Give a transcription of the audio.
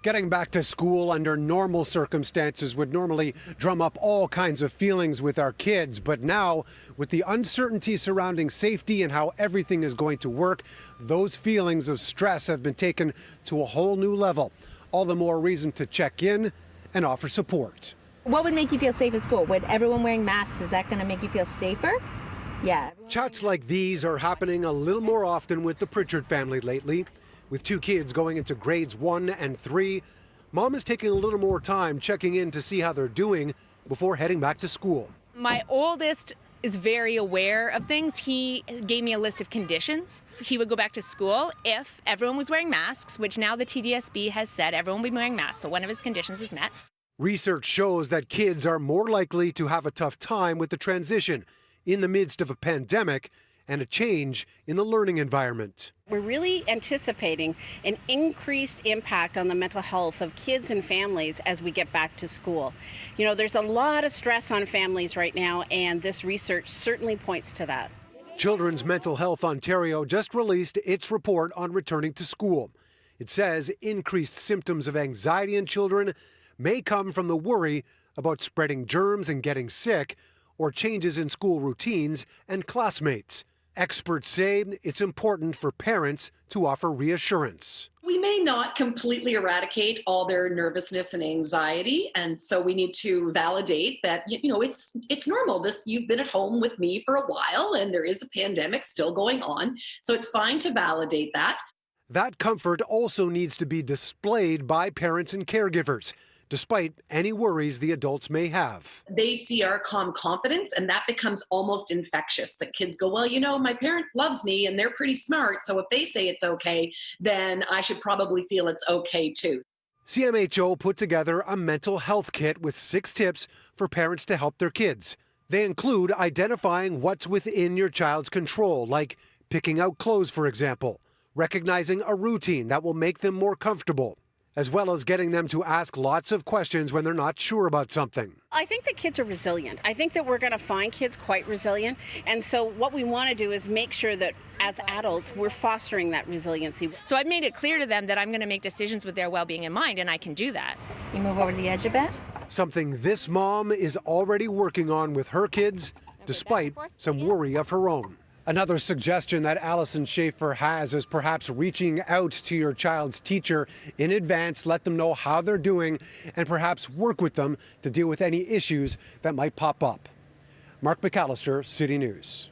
Getting back to school under normal circumstances would normally drum up all kinds of feelings with our kids. But now, with the uncertainty surrounding safety and how everything is going to work, those feelings of stress have been taken to a whole new level. All the more reason to check in and offer support. What would make you feel safe at school? With everyone wearing masks, is that going to make you feel safer? Yeah. Chats like these are happening a little more often with the Pritchard family lately. With 2 kids going into grades 1 and 3, Mom is taking a little more time checking in to see how they're doing before heading back to school. My oldest is very aware of things. He gave me a list of conditions. He would go back to school if everyone was wearing masks, which now the TDSB has said everyone will be wearing masks, so one of his conditions is met. Research shows that kids are more likely to have a tough time with the transition in the midst of a pandemic and a change in the learning environment. We're really anticipating an increased impact on the mental health of kids and families as we get back to school. You know, there's a lot of stress on families right now, and this research certainly points to that. Children's Mental Health Ontario just released its report on returning to school. It says increased symptoms of anxiety in children may come from the worry about spreading germs and getting sick, or changes in school routines and classmates. Experts say it's important for parents to offer reassurance. We may not completely eradicate all their nervousness and anxiety, and so we need to validate that, it's normal. You've been at home with me for a while, and there is a pandemic still going on, so it's fine to validate that. That comfort also needs to be displayed by parents and caregivers, despite any worries the adults may have. They see our calm confidence, and that becomes almost infectious. That kids go, well, my parent loves me and they're pretty smart, so if they say it's okay, then I should probably feel it's okay too. CMHO put together a mental health kit with 6 tips for parents to help their kids. They include identifying what's within your child's control, like picking out clothes, for example, recognizing a routine that will make them more comfortable, as well as getting them to ask lots of questions when they're not sure about something. I think that kids are resilient. I think that we're going to find kids quite resilient. And so what we want to do is make sure that as adults, we're fostering that resiliency. So I've made it clear to them that I'm going to make decisions with their well-being in mind, and I can do that. You move over to the edge a bit. Something this mom is already working on with her kids, despite some worry of her own. Another suggestion that Allison Schaefer has is perhaps reaching out to your child's teacher in advance, let them know how they're doing, and perhaps work with them to deal with any issues that might pop up. Mark McAllister, City News.